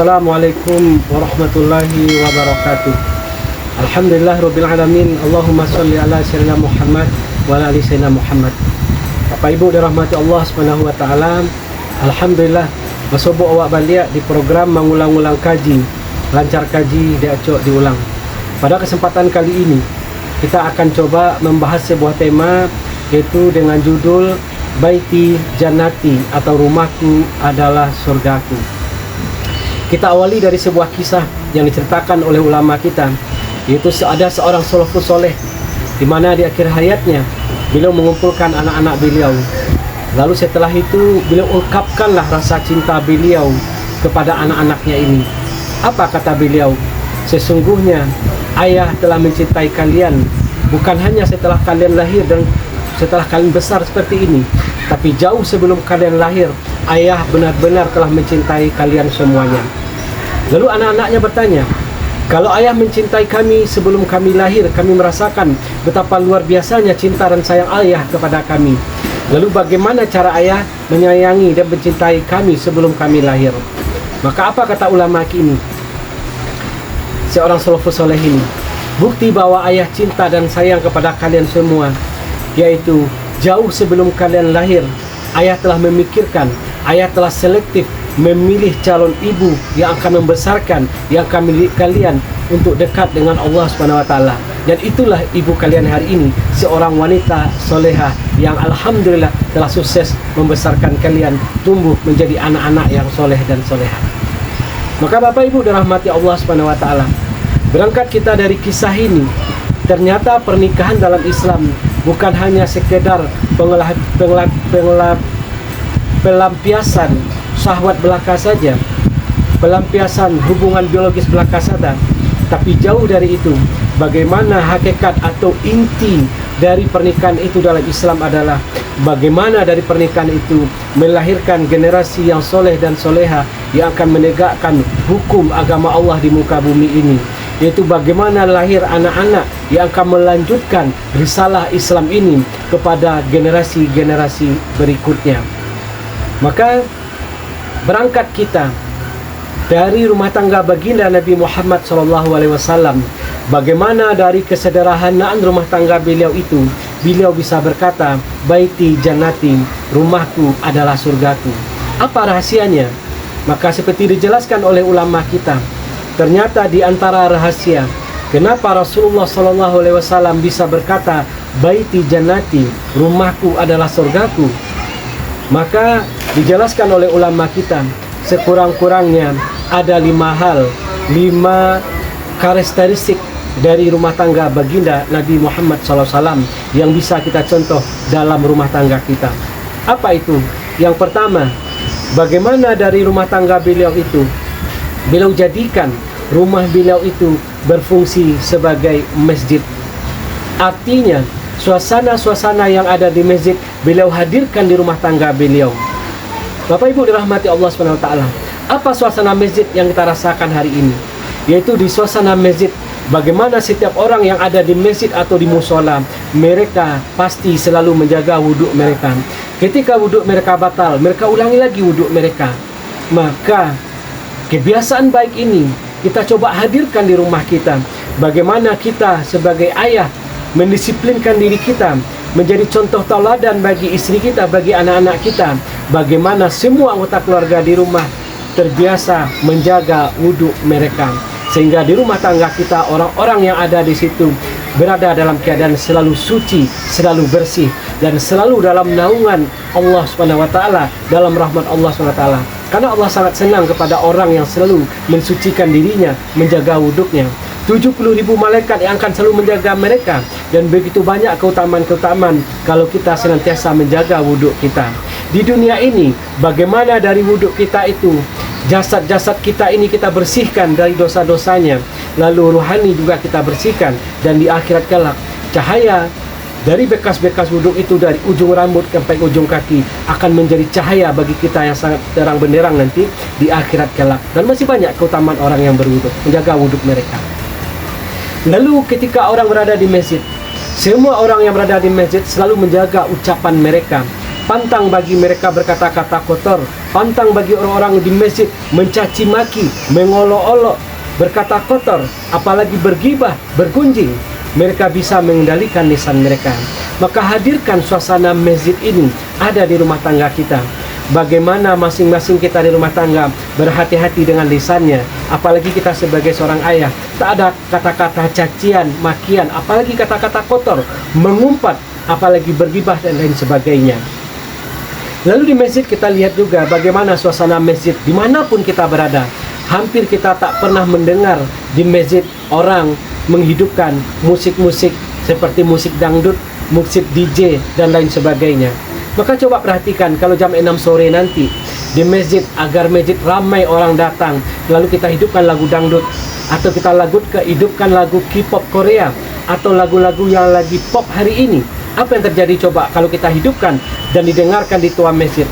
Assalamualaikum warahmatullahi wabarakatuh. Alhamdulillah rabbil alamin. Allahumma shalli ala sayyidina Muhammad wa ala ali sayyidina Muhammad. Bapak Ibu dirahmati Allah Subhanahu wa taala. Alhamdulillah bersobo awak balik di program mengulang-ulang kaji. Lancar kaji diacok diulang. Pada kesempatan kali ini kita akan coba membahas sebuah tema, yaitu dengan judul Baiti Jannati atau rumahku adalah surgaku. Kita awali dari sebuah kisah yang diceritakan oleh ulama kita, yaitu ada seorang salafus soleh di mana di akhir hayatnya beliau mengumpulkan anak-anak beliau. Lalu setelah itu beliau ungkapkanlah rasa cinta beliau kepada anak-anaknya ini. Apa kata beliau? Sesungguhnya ayah telah mencintai kalian bukan hanya setelah kalian lahir dan setelah kalian besar seperti ini, tapi jauh sebelum kalian lahir, ayah benar-benar telah mencintai kalian semuanya. Lalu anak-anaknya bertanya, kalau ayah mencintai kami sebelum kami lahir, kami merasakan betapa luar biasanya cinta dan sayang ayah kepada kami. Lalu bagaimana cara ayah menyayangi dan mencintai kami sebelum kami lahir? Maka apa kata ulama ini? Seorang salafus soleh ini, bukti bahwa ayah cinta dan sayang kepada kalian semua, yaitu jauh sebelum kalian lahir, ayah telah memikirkan, ayah telah selektif memilih calon ibu yang akan membesarkan, yang akan mendidik kalian untuk dekat dengan Allah Subhanahu wa taala. Dan itulah ibu kalian hari ini, seorang wanita soleha yang alhamdulillah telah sukses membesarkan kalian tumbuh menjadi anak-anak yang soleh dan soleha. Maka Bapak Ibu dirahmati Allah Subhanahu wa taala, berangkat kita dari kisah ini, ternyata pernikahan dalam Islam bukan hanya sekedar pelampiasan syahwat belaka saja, pelampiasan hubungan biologis belaka saja, tapi jauh dari itu. Bagaimana hakikat atau inti dari pernikahan itu dalam Islam adalah bagaimana dari pernikahan itu melahirkan generasi yang soleh dan soleha yang akan menegakkan hukum agama Allah di muka bumi ini, yaitu bagaimana lahir anak-anak yang akan melanjutkan risalah Islam ini kepada generasi-generasi berikutnya. Maka berangkat kita dari rumah tangga baginda Nabi Muhammad SAW, bagaimana dari kesederhanaan rumah tangga beliau itu, beliau bisa berkata, Baiti Jannati, rumahku adalah surgaku. Apa rahasianya? Maka seperti dijelaskan oleh ulama kita, ternyata di antara rahasia kenapa Rasulullah SAW bisa berkata Baiti Jannati, rumahku adalah surgaku, maka dijelaskan oleh ulama kita, sekurang-kurangnya ada 5 hal, 5 karakteristik dari rumah tangga baginda Nabi Muhammad SAW yang bisa kita contoh dalam rumah tangga kita. Apa itu? Yang pertama, bagaimana dari rumah tangga beliau itu, beliau jadikan rumah beliau itu berfungsi sebagai masjid. Artinya suasana-suasana yang ada di masjid beliau hadirkan di rumah tangga beliau. Bapak Ibu dirahmati Allah Subhanahu wa taala, apa suasana masjid yang kita rasakan hari ini? Yaitu di suasana masjid, bagaimana setiap orang yang ada di masjid atau di musola, mereka pasti selalu menjaga wuduk mereka. Ketika wuduk mereka batal, mereka ulangi lagi wuduk mereka. Maka kebiasaan baik ini kita coba hadirkan di rumah kita. Bagaimana kita sebagai ayah mendisiplinkan diri kita, menjadi contoh tauladan bagi istri kita, bagi anak-anak kita. Bagaimana semua anggota keluarga di rumah terbiasa menjaga wudhu mereka, sehingga di rumah tangga kita orang-orang yang ada di situ berada dalam keadaan selalu suci, selalu bersih, dan selalu dalam naungan Allah Subhanahu wa taala, dalam rahmat Allah Subhanahu wa taala. Karena Allah sangat senang kepada orang yang selalu mensucikan dirinya, menjaga wuduknya. 70.000 malaikat yang akan selalu menjaga mereka, dan begitu banyak keutamaan-keutamaan kalau kita senantiasa menjaga wuduk kita. Di dunia ini, bagaimana dari wuduk kita itu, jasad-jasad kita ini kita bersihkan dari dosa-dosanya, lalu rohani juga kita bersihkan, dan di akhirat kelak cahaya dari bekas-bekas wuduk itu dari ujung rambut sampai ujung kaki akan menjadi cahaya bagi kita yang sangat terang benderang nanti di akhirat kelak. Dan masih banyak keutamaan orang yang berwuduk, menjaga wuduk mereka. Lalu ketika orang berada di masjid, semua orang yang berada di masjid selalu menjaga ucapan mereka. pantang bagi mereka berkata-kata kotor, pantang bagi orang-orang di masjid mencaci maki, mengolok-olok, berkata kotor, apalagi bergibah, bergunjing. Mereka bisa mengendalikan lisan mereka. Maka hadirkan suasana masjid ini ada di rumah tangga kita. Bagaimana masing-masing kita di rumah tangga berhati-hati dengan lisannya. Apalagi kita sebagai seorang ayah, tak ada kata-kata cacian, makian, apalagi kata-kata kotor, mengumpat, apalagi bergibah dan lain sebagainya. Lalu di masjid kita lihat juga bagaimana suasana masjid dimanapun kita berada. Hampir kita tak pernah mendengar di masjid orang menghidupkan musik-musik seperti musik dangdut, musik DJ, dan lain sebagainya. Maka coba perhatikan kalau jam 6 sore nanti di masjid, agar masjid ramai orang datang, lalu kita hidupkan lagu dangdut, atau kita hidupkan lagu K-pop Korea, atau lagu-lagu yang lagi pop hari ini. Apa yang terjadi coba kalau kita hidupkan dan didengarkan di tuan masjid?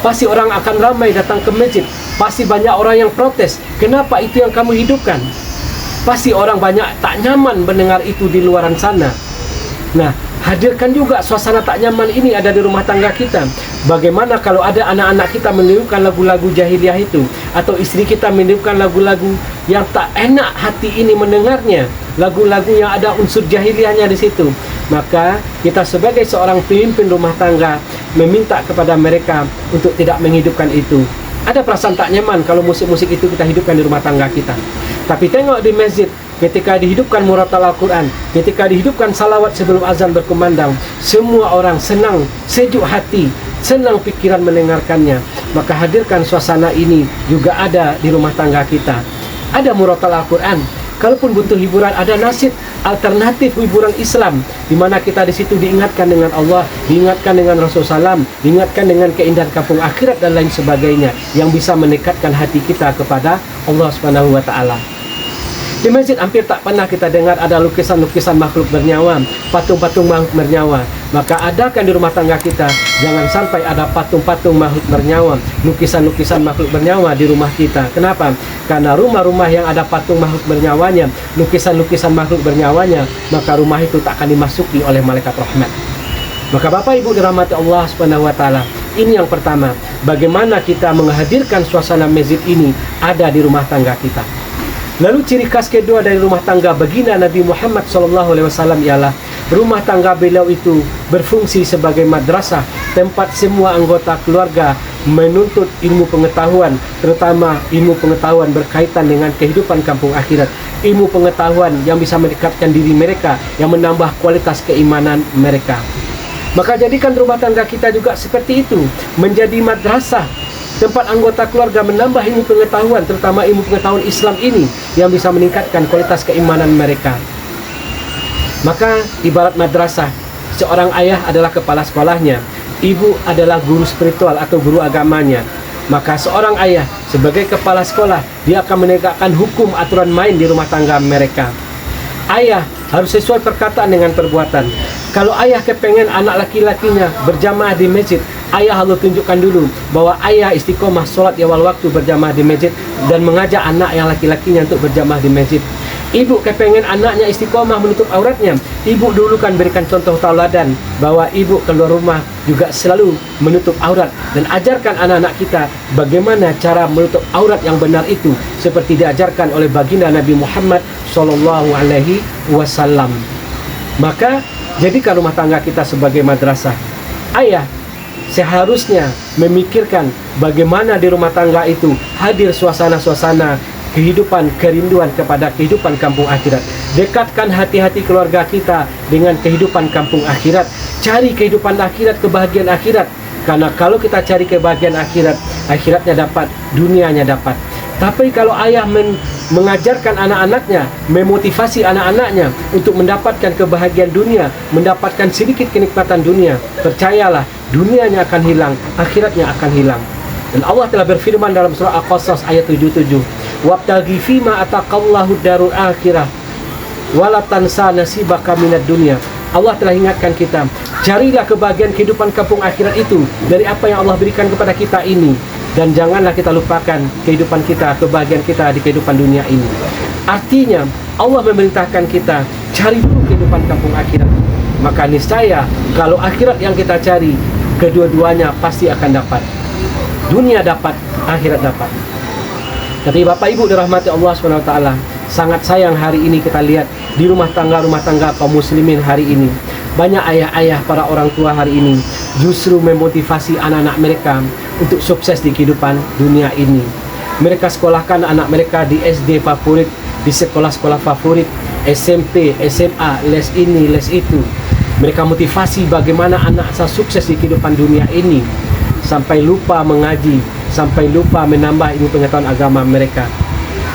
Pasti orang akan ramai datang ke masjid. Pasti banyak orang yang protes, kenapa itu yang kamu hidupkan? Pasti orang banyak tak nyaman mendengar itu di luaran sana. Nah, hadirkan juga suasana tak nyaman ini ada di rumah tangga kita. Bagaimana kalau ada anak-anak kita meniupkan lagu-lagu jahiliyah itu, atau istri kita meniupkan lagu-lagu yang tak enak hati ini mendengarnya, lagu-lagu yang ada unsur jahiliyahnya di situ. Maka kita sebagai seorang pemimpin rumah tangga meminta kepada mereka untuk tidak menghidupkan itu. Ada perasaan tak nyaman kalau musik-musik itu kita hidupkan di rumah tangga kita. Tapi tengok di masjid, ketika dihidupkan muratal Al-Quran, ketika dihidupkan salawat sebelum azan berkumandang, semua orang senang, sejuk hati, senang pikiran mendengarkannya. Maka hadirkan suasana ini juga ada di rumah tangga kita. Ada muratal Al-Quran. Kalaupun butuh hiburan, ada nasyid alternatif hiburan Islam, di mana kita di situ diingatkan dengan Allah, diingatkan dengan Rasulullah SAW, diingatkan dengan keindahan kampung akhirat dan lain sebagainya, yang bisa mendekatkan hati kita kepada Allah Subhanahu wa Ta'ala. Di masjid hampir tak pernah kita dengar ada lukisan-lukisan makhluk bernyawa, patung-patung makhluk bernyawa. Maka adakan di rumah tangga kita, jangan sampai ada patung-patung makhluk bernyawa, lukisan-lukisan makhluk bernyawa di rumah kita. Kenapa? Karena rumah-rumah yang ada patung makhluk bernyawanya, lukisan-lukisan makhluk bernyawanya, maka rumah itu tak akan dimasuki oleh malaikat rahmat. Maka Bapak Ibu dirahmati Allah Subhanahu wa Ta'ala, ini yang pertama, bagaimana kita menghadirkan suasana masjid ini ada di rumah tangga kita. Lalu ciri khas kedua dari rumah tangga baginda Nabi Muhammad SAW ialah rumah tangga beliau itu berfungsi sebagai madrasah, tempat semua anggota keluarga menuntut ilmu pengetahuan, terutama ilmu pengetahuan berkaitan dengan kehidupan kampung akhirat, ilmu pengetahuan yang bisa mendekatkan diri mereka, yang menambah kualitas keimanan mereka. Maka jadikan rumah tangga kita juga seperti itu, menjadi madrasah, tempat anggota keluarga menambah ilmu pengetahuan, terutama ilmu pengetahuan Islam ini yang bisa meningkatkan kualitas keimanan mereka. Maka ibarat madrasah, seorang ayah adalah kepala sekolahnya, ibu adalah guru spiritual atau guru agamanya. Maka seorang ayah sebagai kepala sekolah, dia akan menegakkan hukum aturan main di rumah tangga mereka. Ayah harus sesuai perkataan dengan perbuatan. Kalau ayah kepengen anak laki-lakinya berjamaah di masjid, ayah harus tunjukkan dulu bahwa ayah istiqomah sholat di awal waktu berjamaah di masjid dan mengajak anak yang laki-lakinya untuk berjamaah di masjid. Ibu kepengen anaknya istiqomah menutup auratnya, ibu dulu kan berikan contoh tauladan bahwa ibu keluar rumah juga selalu menutup aurat, dan ajarkan anak-anak kita bagaimana cara menutup aurat yang benar itu, seperti diajarkan oleh baginda Nabi Muhammad SAW. Maka jadikan rumah tangga kita sebagai madrasah. Ayah seharusnya memikirkan bagaimana di rumah tangga itu hadir suasana-suasana kehidupan, kerinduan kepada kehidupan kampung akhirat. Dekatkan hati-hati keluarga kita dengan kehidupan kampung akhirat. Cari kehidupan akhirat, kebahagiaan akhirat. Karena kalau kita cari kebahagiaan akhirat, akhiratnya dapat, dunianya dapat. Tapi kalau ayah mengajarkan anak-anaknya, memotivasi anak-anaknya untuk mendapatkan kebahagiaan dunia, mendapatkan sedikit kenikmatan dunia, percayalah, dunianya akan hilang, akhiratnya akan hilang. Dan Allah telah berfirman dalam surah Al-Qasas ayat 77, "Wabtaghi fima ataqallahu darul akhirah wala tansa nasibaka minad dunya." Allah telah ingatkan kita, carilah kebahagiaan kehidupan kampung akhirat itu dari apa yang Allah berikan kepada kita ini, dan janganlah kita lupakan kehidupan kita, kebahagiaan kita di kehidupan dunia ini. Artinya Allah memerintahkan kita cari dulu kehidupan kampung akhirat. Maka niscaya kalau akhirat yang kita cari, kedua-duanya pasti akan dapat. Dunia dapat, akhirat dapat. Tapi Bapak Ibu dirahmati Allah SWT, sangat sayang hari ini kita lihat di rumah tangga kaum muslimin hari ini. Banyak ayah-ayah, para orang tua hari ini justru memotivasi anak-anak mereka untuk sukses di kehidupan dunia ini. Mereka sekolahkan anak mereka di SD favorit, di sekolah-sekolah favorit, SMP, SMA, les ini, les itu. Mereka motivasi bagaimana anak saya sukses di kehidupan dunia ini, sampai lupa mengaji, sampai lupa menambah ilmu pengetahuan agama mereka.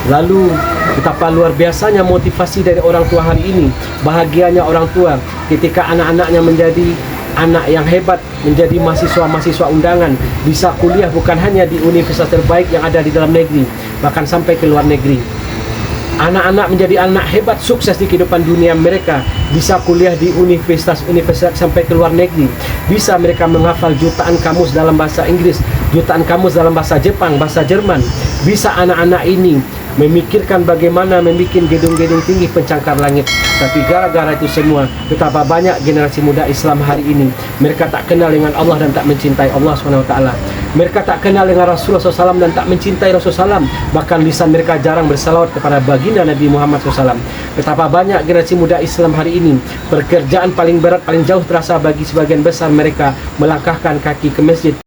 Lalu betapa luar biasanya motivasi dari orang tua hari ini. Bahagianya orang tua ketika anak-anaknya menjadi anak yang hebat, menjadi mahasiswa-mahasiswa undangan, bisa kuliah bukan hanya di universitas terbaik yang ada di dalam negeri, bahkan sampai ke luar negeri. Anak-anak menjadi anak hebat, sukses di kehidupan dunia mereka, bisa kuliah di universitas-universitas sampai ke luar negeri. Bisa mereka menghafal jutaan kamus dalam bahasa Inggris, jutaan kamus dalam bahasa Jepang, bahasa Jerman. Bisa anak-anak ini memikirkan bagaimana membuat gedung-gedung tinggi pencakar langit. Tapi gara-gara itu semua, betapa banyak generasi muda Islam hari ini, mereka tak kenal dengan Allah dan tak mencintai Allah SWT. Mereka tak kenal dengan Rasulullah SAW dan tak mencintai Rasulullah SAW. Bahkan lisan mereka jarang bersalawat kepada baginda Nabi Muhammad SAW. Betapa banyak generasi muda Islam hari ini, pekerjaan paling berat, paling jauh terasa bagi sebagian besar mereka melangkahkan kaki ke masjid.